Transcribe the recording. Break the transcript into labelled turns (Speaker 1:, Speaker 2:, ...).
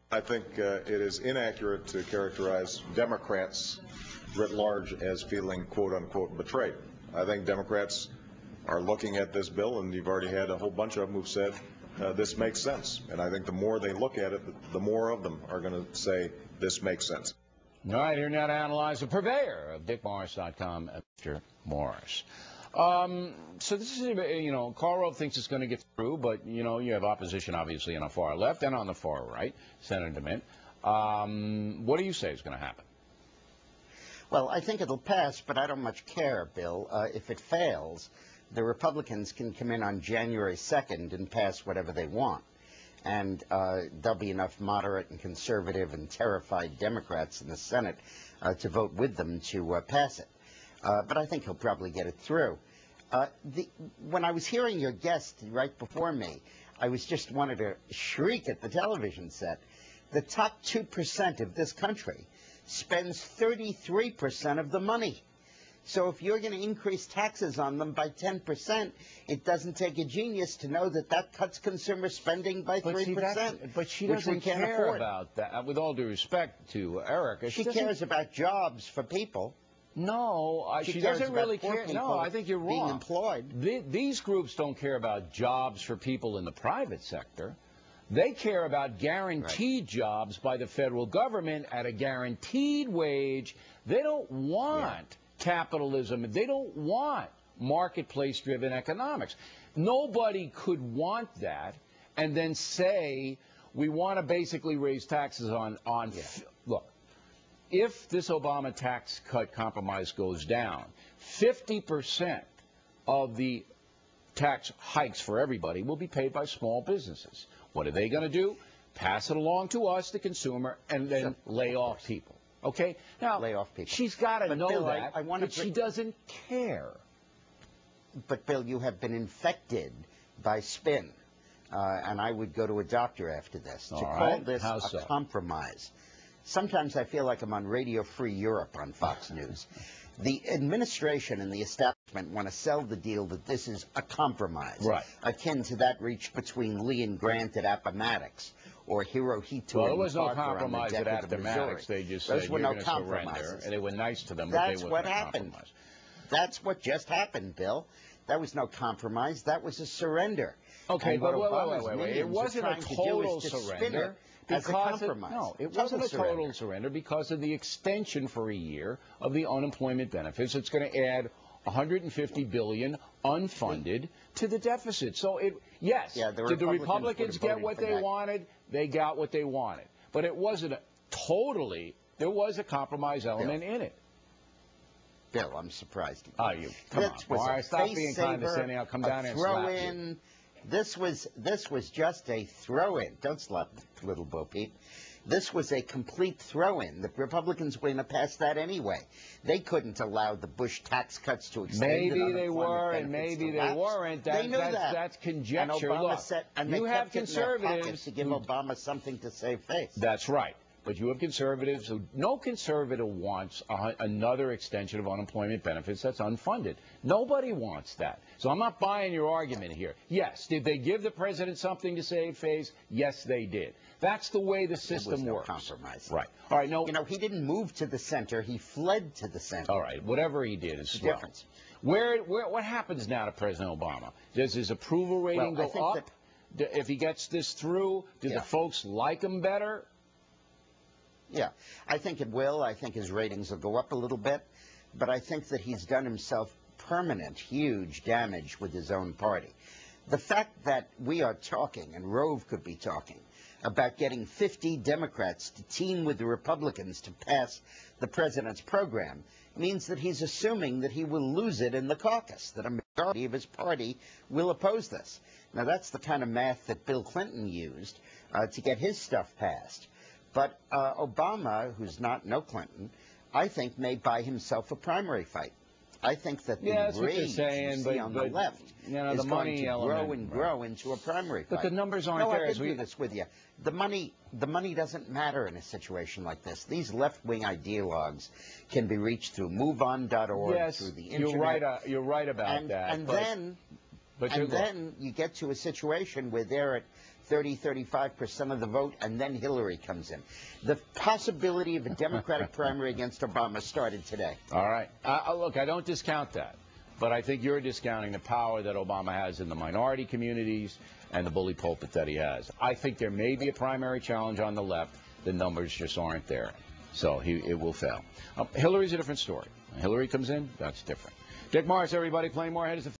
Speaker 1: I think it is inaccurate to characterize Democrats writ large as feeling quote-unquote betrayed. I think Democrats are looking at this bill, and you've already had a whole bunch of them who've said this makes sense. And I think the more they look at it, the more of them are going to say this makes sense.
Speaker 2: All right, here now to analyze the purveyor of DickMorris.com, Mr. Morris. So this is, Karl Rove thinks it's going to get through, but, you have opposition, obviously, on the far left and on the far right, Senator DeMint. What do you say is going to happen?
Speaker 3: Well, I think it'll pass, but I don't much care, Bill. If it fails, the Republicans can come in on January 2nd and pass whatever they want. And there'll be enough moderate and conservative and terrified Democrats in the Senate to vote with them to pass it. But I think he'll probably get it through. When I was hearing your guest right before me, I was just wanted to shriek at the television set. The top 2% of this country spends 33% of the money. So if you're going to increase taxes on them by 10%, it doesn't take a genius to know that that cuts consumer spending by 3%.
Speaker 2: But she doesn't care about that. With all due respect to Eric,
Speaker 3: she cares about jobs for people.
Speaker 2: No, she doesn't really care. No, I think you're wrong.
Speaker 3: Being employed.
Speaker 2: These groups don't care about jobs for people in the private sector. They care about guaranteed jobs by the federal government at a guaranteed wage. They don't want capitalism. They don't want marketplace-driven economics. Nobody could want that and then say, we want to basically raise taxes on look, if this Obama tax cut compromise goes down, 50% of the tax hikes for everybody will be paid by small businesses. What are they going to do? Pass it along to us, the consumer, and then lay off people. Okay? Now,
Speaker 3: lay off people.
Speaker 2: She's got to know
Speaker 3: Bill,
Speaker 2: that, but she doesn't care.
Speaker 3: But, Bill, you have been infected by spin, and I would go to a doctor after this. To call this a compromise. Sometimes I feel like I'm on Radio Free Europe on Fox News. The administration and the establishment want to sell the deal that this is a compromise, akin to that reached between Lee and Grant at Appomattox, or Hirohito.
Speaker 2: Well, there was no compromise at Appomattox. They just said you're going to surrender, and they were nice to them, but they wasn't a compromise.
Speaker 3: That's what just happened, Bill. That was no compromise. That was a surrender.
Speaker 2: Okay, but wait. It wasn't a total surrender. Because it wasn't a total surrender because of the extension for a year of the unemployment benefits. It's going to add $150 billion unfunded to the deficit. So yes, did the Republicans get what they wanted? They got what they wanted. But it wasn't there was a compromise element in it.
Speaker 3: Bill, I'm surprised.
Speaker 2: Come on. All right, stop being condescending. I'll come down and slap you.
Speaker 3: This was just a throw-in. Don't slap little Bo Peep. This was a complete throw-in. The Republicans were going to pass that anyway. They couldn't allow the Bush tax cuts to extend.
Speaker 2: Maybe they were, and maybe they weren't.
Speaker 3: They knew that.
Speaker 2: That's conjecture.
Speaker 3: And Obama
Speaker 2: you have conservatives
Speaker 3: to give Obama something to save face.
Speaker 2: That's right. But you have conservatives who, no conservative wants another extension of unemployment benefits that's unfunded. Nobody wants that. So I'm not buying your argument here. Yes, did they give the president something to save face? Yes, they did. That's the way the system works.
Speaker 3: Compromise.
Speaker 2: Right. All right. No.
Speaker 3: He didn't move to the center. He fled to the center.
Speaker 2: All right. Whatever he did is
Speaker 3: the difference.
Speaker 2: What happens now to President Obama? Does his approval rating go up? If he gets this through, do the folks like him better?
Speaker 3: Yeah, I think it will. I think his ratings will go up a little bit. But I think that he's done himself permanent, huge damage with his own party. The fact that we are talking, and Rove could be talking, about getting 50 Democrats to team with the Republicans to pass the president's program means that he's assuming that he will lose it in the caucus, that a majority of his party will oppose this. Now, that's the kind of math that Bill Clinton used to get his stuff passed. But Obama, who's not Clinton, I think may buy himself a primary fight. I think that the rage you see on the left is going to grow and grow into a primary fight.
Speaker 2: But the numbers aren't there.
Speaker 3: I've been through this with you. The money doesn't matter in a situation like this. These left-wing ideologues can be reached through MoveOn.org, through the internet.
Speaker 2: You're right about that.
Speaker 3: And then you get to a situation where they're at 30-35% of the vote, and then Hillary comes in. The possibility of a Democratic primary against Obama started today.
Speaker 2: All right. Look, I don't discount that. But I think you're discounting the power that Obama has in the minority communities and the bully pulpit that he has. I think there may be a primary challenge on the left. The numbers just aren't there. So it will fail. Hillary's a different story. When Hillary comes in, that's different. Dick Morris, everybody, playing Morehead is the